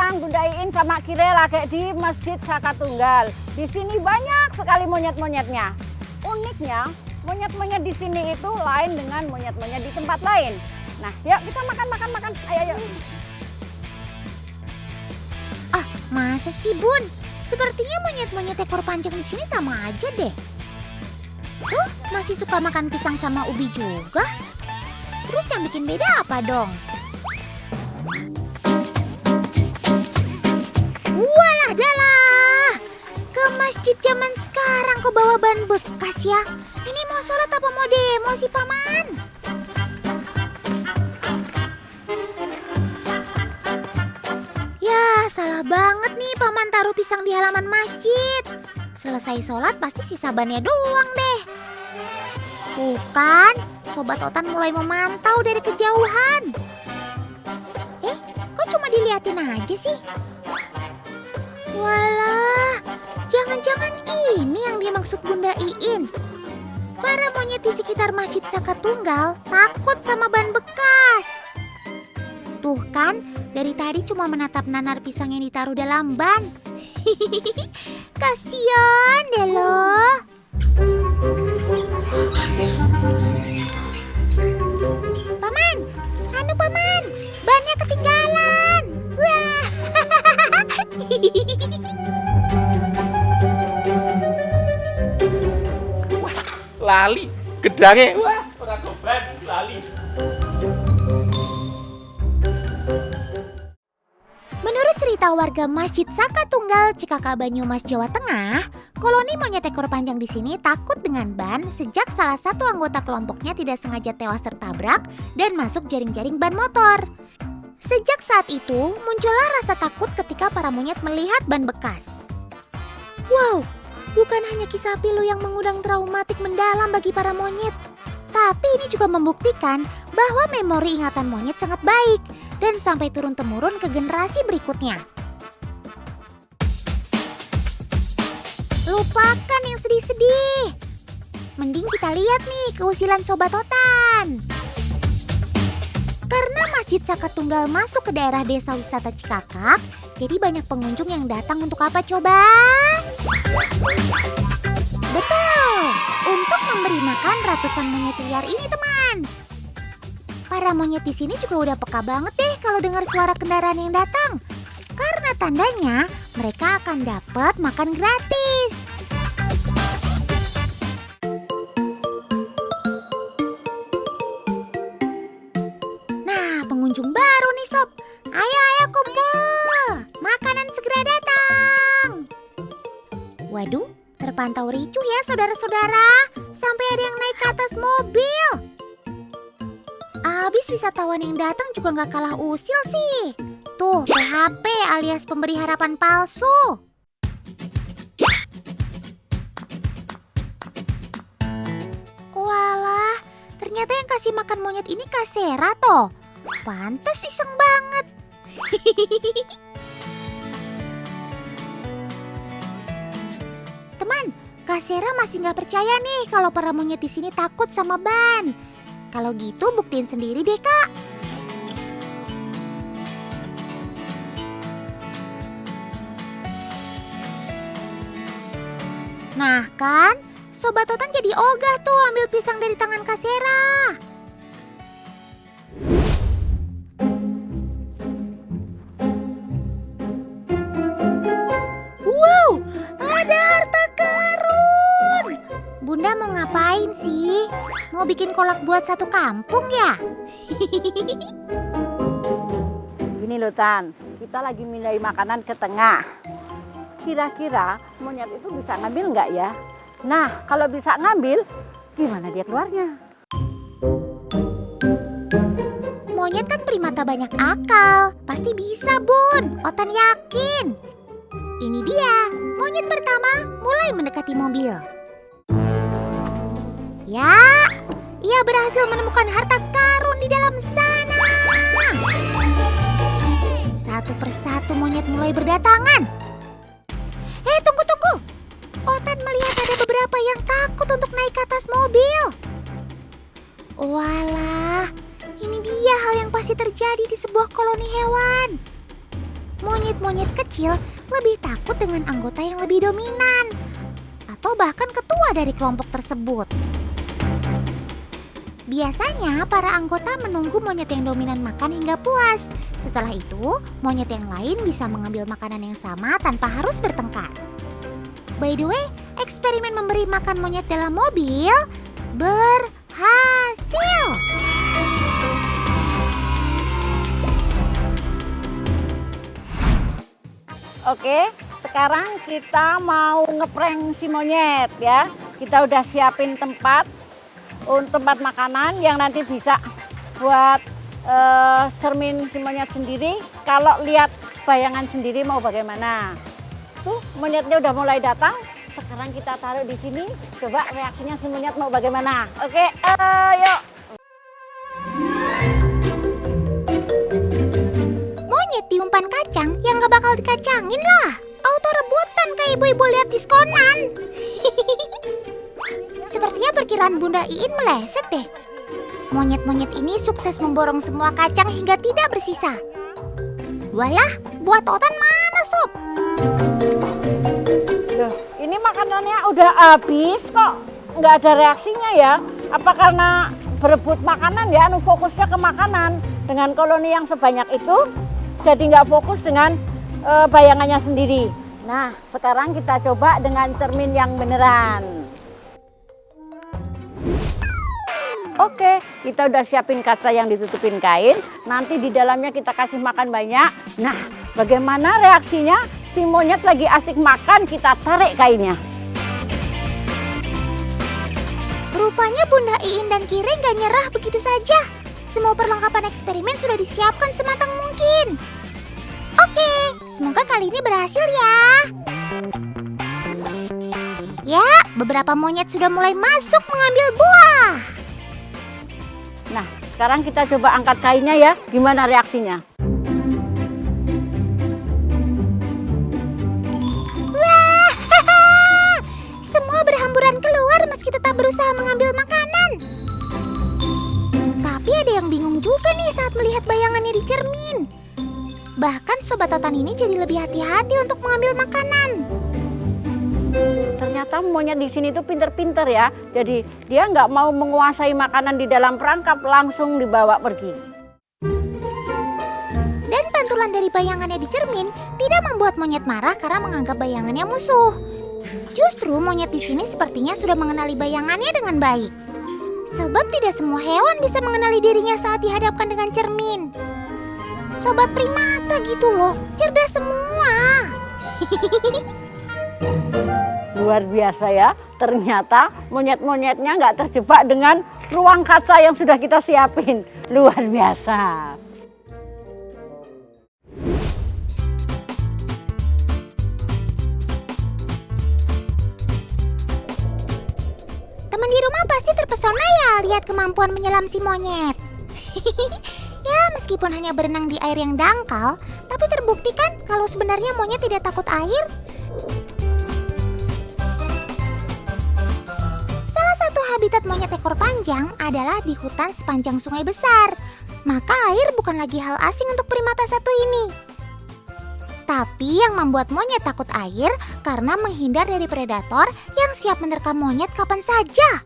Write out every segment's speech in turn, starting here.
sekarang Bunda Iin sama Kire lagi di Masjid Saka Tunggal. Di sini banyak sekali monyet-monyetnya. Uniknya, monyet-monyet di sini itu lain dengan monyet-monyet di tempat lain. Nah, yuk kita makan. Ayo. Ah, masa sih Bun? Sepertinya monyet-monyet ekor panjang di sini sama aja deh. Tuh, masih suka makan pisang sama ubi juga. Terus yang bikin beda apa dong? Walah dalah, ke masjid zaman sekarang kok bawa ban bekas ya? Ini mau sholat apa mau demo sih Paman? Ya salah banget nih Paman taruh pisang di halaman masjid. Selesai sholat pasti sisa bannya doang deh. Bukan, Sobat Otan mulai memantau dari kejauhan. Kok cuma diliatin aja sih? Walah, jangan-jangan ini yang dimaksud Bunda Iin. Para monyet di sekitar Masjid Saka Tunggal takut sama ban bekas. Tuh kan, dari tadi cuma menatap nanar pisang yang ditaruh dalam ban. Kasian deh loh. Paman, bannya ketinggalan. Wah. Lali, gedange. Wah, ora goban, lali. Menurut cerita warga Masjid Saka Tunggal, Cikaka Banyumas, Jawa Tengah, koloni monyet ekor panjang di sini takut dengan ban sejak salah satu anggota kelompoknya tidak sengaja tewas tertabrak dan masuk jaring-jaring ban motor. Sejak saat itu, muncullah rasa takut ketika para monyet melihat ban bekas. Wow, bukan hanya kisah pilu yang mengundang traumatik mendalam bagi para monyet, tapi ini juga membuktikan bahwa memori ingatan monyet sangat baik dan sampai turun-temurun ke generasi berikutnya. Lupakan yang sedih-sedih. Mending kita lihat nih keusilan Sobat Otan. Karena Masjid Saka Tunggal masuk ke daerah desa wisata Cikakak, jadi banyak pengunjung yang datang untuk apa coba? Betul, untuk memberi makan ratusan monyet liar ini teman. Para monyet di sini juga udah peka banget deh kalau dengar suara kendaraan yang datang. Karena tandanya mereka akan dapat makan gratis. Nah, pengunjung baru nih Sob. Ayo kumpul. Makanan segera datang. Waduh, terpantau ricuh ya saudara-saudara. Sampai ada yang naik ke atas mobil. Abis wisatawan yang datang juga gak kalah usil sih. Tuh, PHP alias pemberi harapan palsu. Walah, ternyata yang kasih makan monyet ini Kak Sera toh. Pantes iseng banget. Teman, Kak Sera masih gak percaya nih kalau para monyet di sini takut sama ban. Kalau gitu buktiin sendiri deh Kak. Nah kan, Sobat Otan jadi ogah tuh ambil pisang dari tangan Kak Sera. Wow, ada harta karun. Bunda mau ngapain sih? Mau bikin kolak buat satu kampung ya? Gini loh Tan, kita lagi mindai makanan ke tengah. Kira-kira monyet itu bisa ngambil nggak ya? Nah, kalau bisa ngambil, gimana dia keluarnya? Monyet kan primata banyak akal. Pasti bisa Bun, Otan yakin. Ini dia, monyet pertama mulai mendekati mobil. Ya, ia berhasil menemukan harta karun di dalam sana. Satu persatu monyet mulai berdatangan. Tunggu. Otan melihat ada beberapa yang takut untuk naik ke atas mobil. Walah, ini dia hal yang pasti terjadi di sebuah koloni hewan. monyet-monyet kecil lebih takut dengan anggota yang lebih dominan, atau bahkan ketua dari kelompok tersebut. Biasanya para anggota menunggu monyet yang dominan makan hingga puas. Setelah itu, monyet yang lain bisa mengambil makanan yang sama tanpa harus bertengkar. By the way, eksperimen memberi makan monyet dalam mobil berhasil. Oke, sekarang kita mau ngeprank si monyet ya. Kita udah siapin tempat makanan yang nanti bisa buat cermin si monyet sendiri. Kalau lihat bayangan sendiri mau bagaimana. Tuh monyetnya udah mulai datang. Sekarang kita taruh di sini. Coba reaksinya si monyet mau bagaimana. Oke, yuk. Monyet di umpan kacang yang gak bakal dikacangin lah. Auto rebutan kayak ibu-ibu lihat diskonan. Sepertinya perkiraan Bunda Iin meleset deh. Monyet-monyet ini sukses memborong semua kacang hingga tidak bersisa. Walah, buat Otan mana sob? Loh, ini makanannya udah habis kok nggak ada reaksinya ya? Apa karena berebut makanan ya? Fokusnya ke makanan. Dengan koloni yang sebanyak itu, jadi nggak fokus dengan bayangannya sendiri. Nah, sekarang kita coba dengan cermin yang beneran. Oke, kita udah siapin kaca yang ditutupin kain. Nanti di dalamnya kita kasih makan banyak. Nah, bagaimana reaksinya? Si monyet lagi asik makan, kita tarik kainnya. Rupanya Bunda Iin dan Kire gak nyerah begitu saja. Semua perlengkapan eksperimen sudah disiapkan sematang mungkin. Oke, semoga kali ini berhasil ya. Ya, beberapa monyet sudah mulai masuk mengambil buah. Nah, sekarang kita coba angkat kainnya ya. Gimana reaksinya? Wah, semua berhamburan keluar meski tetap berusaha mengambil makanan. Tapi ada yang bingung juga nih saat melihat bayangannya di cermin. Bahkan Sobat Otan ini jadi lebih hati-hati untuk mengambil makanan. Ternyata monyet di sini tuh pinter-pinter ya. Jadi dia nggak mau menguasai makanan di dalam perangkap, langsung dibawa pergi. Dan pantulan dari bayangannya di cermin tidak membuat monyet marah karena menganggap bayangannya musuh. Justru monyet di sini sepertinya sudah mengenali bayangannya dengan baik. Sebab tidak semua hewan bisa mengenali dirinya saat dihadapkan dengan cermin. Sobat primata gitu loh, cerdas semua. Luar biasa ya, ternyata monyet-monyetnya nggak terjebak dengan ruang kaca yang sudah kita siapin. Luar biasa. Teman di rumah pasti terpesona ya lihat kemampuan menyelam si monyet. Ya, meskipun hanya berenang di air yang dangkal, tapi terbuktikan kalau sebenarnya monyet tidak takut air. Salah satu habitat monyet ekor panjang adalah di hutan sepanjang sungai besar. Maka air bukan lagi hal asing untuk primata satu ini. Tapi yang membuat monyet takut air karena menghindar dari predator yang siap menerkam monyet kapan saja.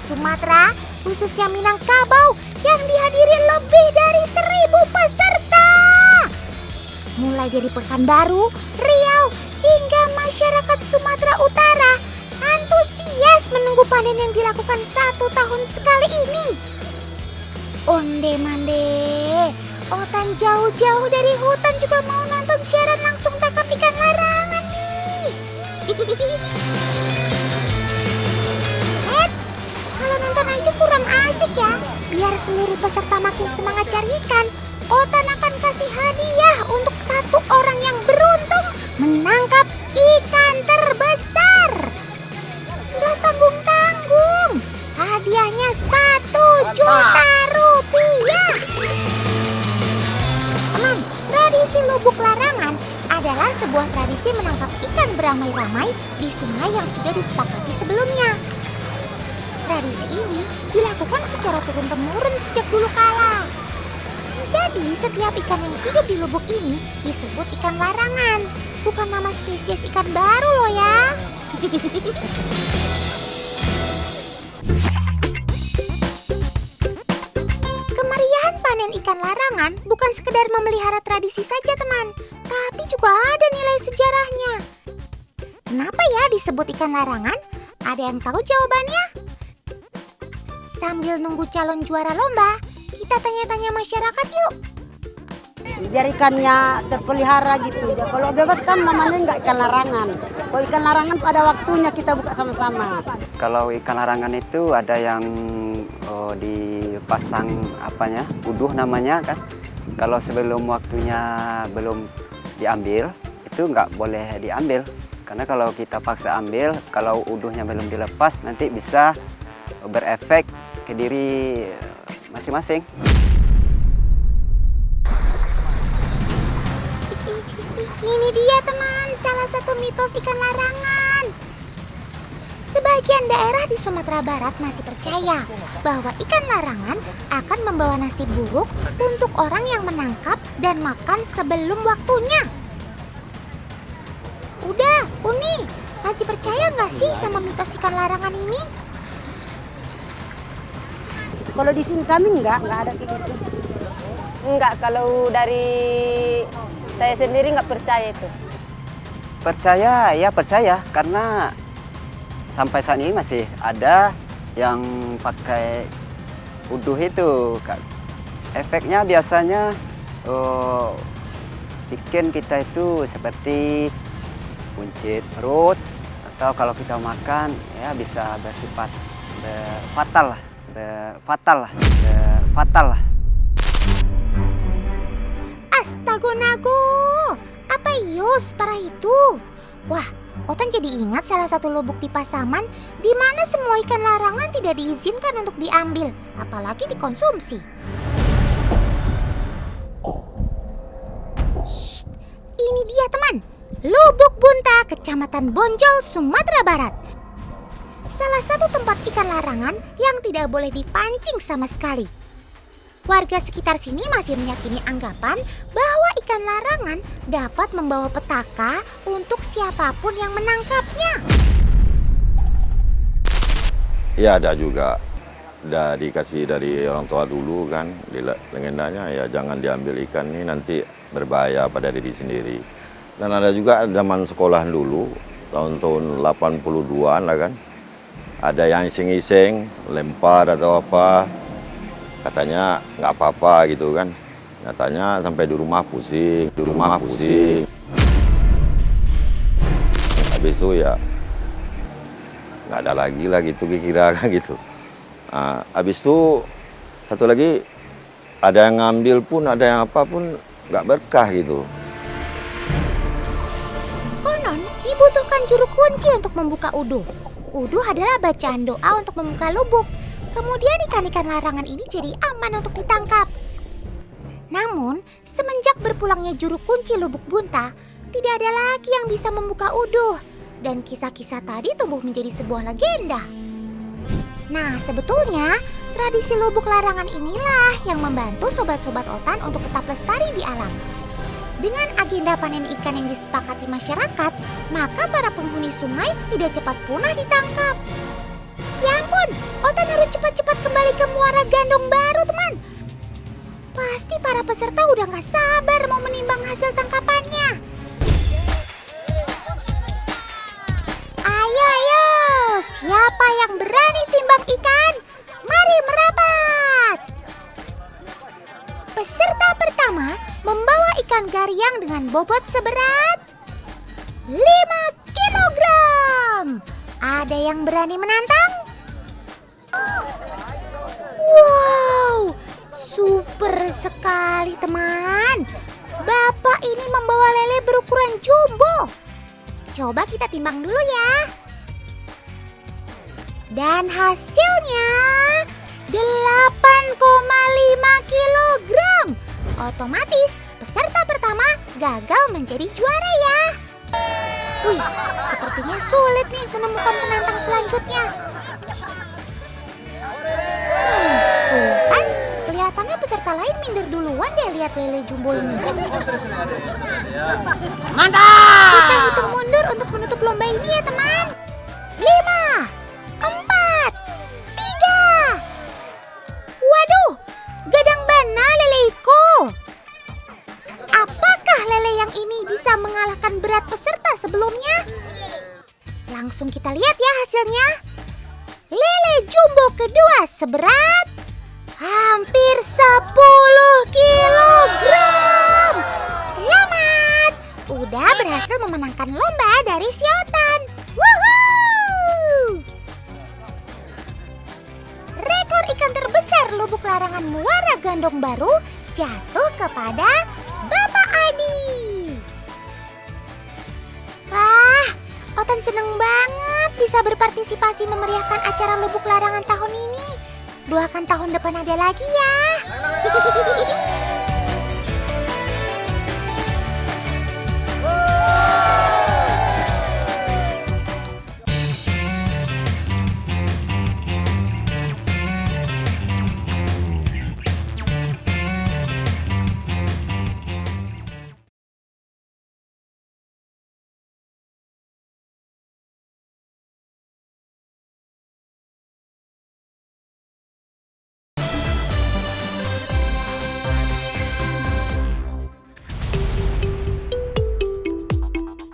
Sumatera, khususnya Minangkabau yang dihadiri lebih dari 1.000 peserta. Mulai dari Pekanbaru, Riau, hingga masyarakat Sumatera Utara antusias menunggu panen yang dilakukan 1 tahun sekali ini. Onde mande, Otan jauh-jauh dari hutan juga mau nonton siaran langsung tangkap ikan larangan nih. Kalau nonton aja kurang asik Asik ya, biar seluruh peserta makin semangat cari ikan. Otan akan kasih hadiah untuk satu orang yang beruntung menangkap ikan terbesar. Gak tanggung-tanggung, hadiahnya 1 juta rupiah. Teman, tradisi lubuk larangan adalah sebuah tradisi menangkap ikan beramai-ramai di sungai yang sudah disepakati sebelumnya. Tradisi ini dilakukan secara turun-temurun sejak dulu kala. Jadi setiap ikan yang hidup di lubuk ini disebut ikan larangan, bukan nama spesies ikan baru loh ya. Kemeriahan panen ikan larangan bukan sekedar memelihara tradisi saja teman, tapi juga ada nilai sejarahnya. Kenapa ya disebut ikan larangan? Ada yang tahu jawabannya? Sambil nunggu calon juara lomba, kita tanya-tanya masyarakat yuk. Biar ikannya terpelihara gitu. Ya, kalau bebas kan namanya nggak ikan larangan. Kalau ikan larangan pada waktunya kita buka sama-sama. Kalau ikan larangan itu ada yang dipasang uduh namanya kan. Kalau sebelum waktunya belum diambil, itu nggak boleh diambil. Karena kalau kita paksa ambil, kalau uduhnya belum dilepas, nanti bisa berefek ke diri masing-masing. Ini dia teman, salah satu mitos ikan larangan. Sebagian daerah di Sumatera Barat masih percaya bahwa ikan larangan akan membawa nasib buruk untuk orang yang menangkap dan makan sebelum waktunya. Udah, Uni, masih percaya nggak sih sama mitos ikan larangan ini? Kalau di sini kami nggak ada kayak gitu. Enggak, kalau dari saya sendiri nggak percaya itu. Percaya, ya percaya. Karena sampai saat ini masih ada yang pakai uduh itu. Efeknya biasanya bikin kita itu seperti buncit perut. Atau kalau kita makan, ya bisa bersifat fatal lah. Fatal lah. Astagonago, apa yos parah itu? Wah, Otan jadi ingat salah satu lubuk di Pasaman di mana semua ikan larangan tidak diizinkan untuk diambil, apalagi dikonsumsi. Shh, ini dia teman, Lubuk Bunta, Kecamatan Bonjol, Sumatera Barat. Salah satu tempat ikan larangan yang tidak boleh dipancing sama sekali. Warga sekitar sini masih meyakini anggapan bahwa ikan larangan dapat membawa petaka untuk siapapun yang menangkapnya. Ya ada juga, udah dikasih dari orang tua dulu kan, legendanya ya jangan diambil ikan ini nanti berbahaya pada diri sendiri. Dan ada juga zaman sekolah dulu, tahun-tahun 82-an lah kan. Ada yang iseng-iseng, lempar atau apa, katanya nggak apa-apa gitu kan. Nyatanya sampai di rumah pusing, Habis itu ya nggak ada lagi lah gitu kira kan gitu. Nah, habis itu satu lagi ada yang ngambil pun, ada yang apa pun nggak berkah gitu. Konon dibutuhkan juru kunci untuk membuka uduh. Uduh adalah bacaan doa untuk membuka lubuk. Kemudian ikan-ikan larangan ini jadi aman untuk ditangkap. Namun, semenjak berpulangnya juru kunci Lubuk Bunta, tidak ada lagi yang bisa membuka uduh. Dan kisah-kisah tadi tumbuh menjadi sebuah legenda. Nah, sebetulnya tradisi lubuk larangan inilah yang membantu sobat-sobat Otan untuk tetap lestari di alam. Dengan agenda panen ikan yang disepakati masyarakat, maka para penghuni sungai tidak cepat punah ditangkap. Ya ampun, Otan harus cepat-cepat kembali ke Muara Gandong baru, teman. Pasti para peserta udah gak sabar mau menimbang hasil tangkapannya. Ayo, siapa yang berani timbang ikan? Mari merapat. Peserta pertama membawa ikan gariang dengan bobot seberat 5 kilogram. Ada yang berani menantang? Wow, super sekali teman. Bapak ini membawa lele berukuran jumbo. Coba kita timbang dulu ya. Dan hasilnya 8,5 kilogram. Otomatis peserta pertama gagal menjadi juara ya. Wih, sepertinya sulit nih menemukan penantang selanjutnya. Tuh kan, kelihatannya peserta lain minder duluan deh lihat lele jumbo ini. Mantap! Kita hitung mundur untuk menutup lomba ini ya teman. 5, 4, 3. Waduh, gadang bana leleku. Apakah lele yang ini bisa mengalahkan berat peserta sebelumnya? Langsung kita lihat ya hasilnya. Lele jumbo kedua seberat hampir 10 kilogram. Selamat, udah berhasil memenangkan lomba dari si Otan. Woohoo! Rekor ikan terbesar lubuk larangan Muara Gandong Baru jatuh kepada Bapak Adi. Wah, Otan seneng banget bisa berpartisipasi memeriahkan acara lubuk larangan tahun ini. Doakan tahun depan ada lagi ya.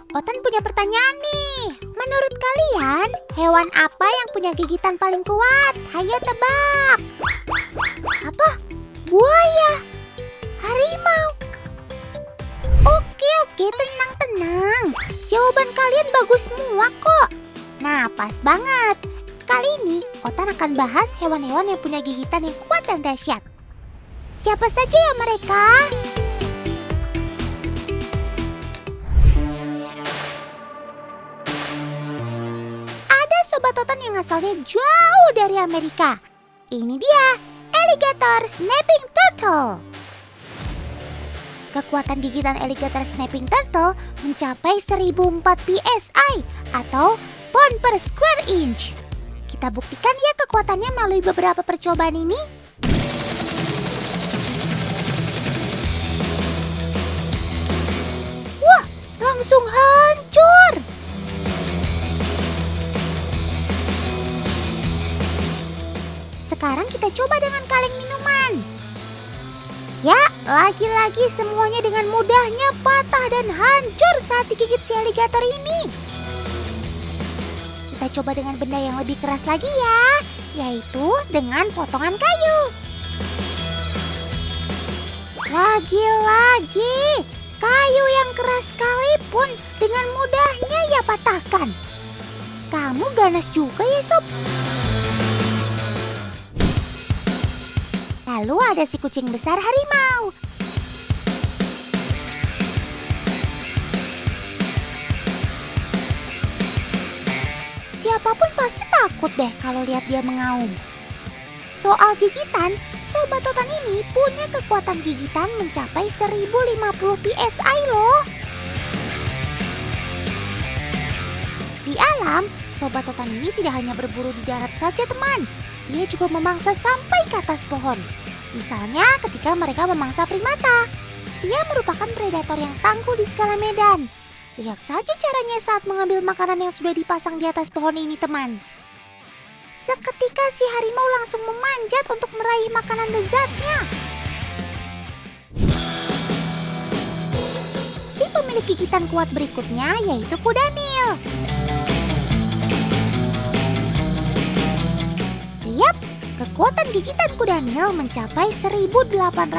Otan punya pertanyaan nih. Menurut kalian, hewan apa yang punya gigitan paling kuat? Hayo tebak. Apa? Buaya? Harimau? Oke, tenang. Jawaban kalian bagus semua kok. Nah, pas banget. Kali ini, Otan akan bahas hewan-hewan yang punya gigitan yang kuat dan dahsyat. Siapa saja ya mereka? Sobat Otan yang asalnya jauh dari Amerika. Ini dia, alligator snapping turtle. Kekuatan gigitan alligator snapping turtle mencapai 1004 psi atau pound per square inch. Kita buktikan ya kekuatannya melalui beberapa percobaan ini. Wah, langsung hancur. Sekarang kita coba dengan kaleng minuman. Ya, lagi-lagi semuanya dengan mudahnya patah dan hancur saat digigit si alligator ini. Kita coba dengan benda yang lebih keras lagi ya, yaitu dengan potongan kayu. Lagi-lagi, kayu yang keras sekalipun dengan mudahnya ia patahkan. Kamu ganas juga ya sob. Lalu ada si kucing besar harimau. Siapapun pasti takut deh kalau lihat dia mengaum. Soal gigitan, Sobat Otan ini punya kekuatan gigitan mencapai 1050 psi loh. Di alam, Sobat Otan ini tidak hanya berburu di darat saja teman. Dia juga memangsa sampai ke atas pohon. Misalnya ketika mereka memangsa primata. Ia merupakan predator yang tangguh di segala medan. Lihat saja caranya saat mengambil makanan yang sudah dipasang di atas pohon ini teman. Seketika si harimau langsung memanjat untuk meraih makanan lezatnya. Si pemilik gigitan kuat berikutnya yaitu kuda Nil. Yap, kekuatan gigitan kuda Nil mencapai 1825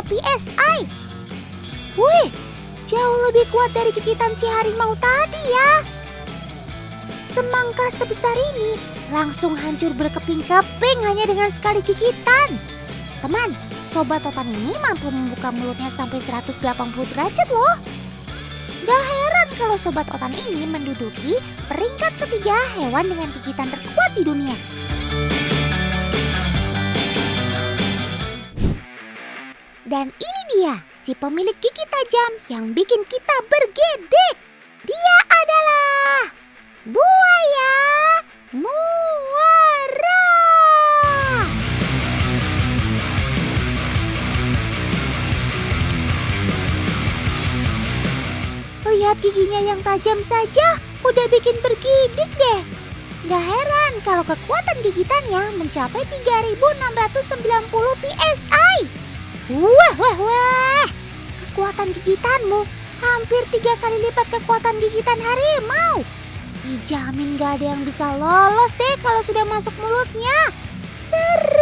psi. Wih, jauh lebih kuat dari gigitan si harimau tadi ya. Semangka sebesar ini langsung hancur berkeping-keping hanya dengan sekali gigitan. Teman, sobat totan ini mampu membuka mulutnya sampai 180 derajat loh. Gak heran kalau sobat otan ini menduduki peringkat ketiga hewan dengan gigitan terkuat di dunia. Dan ini dia si pemilik gigi tajam yang bikin kita bergedek. Dia adalah buaya muara. Lihat giginya yang tajam saja udah bikin bergidik deh. Gak heran kalau kekuatan gigitannya mencapai 3690 PSI. Wah. Kekuatan gigitanmu hampir 3 kali lipat kekuatan gigitan harimau. Dijamin gak ada yang bisa lolos deh kalau sudah masuk mulutnya. Seru.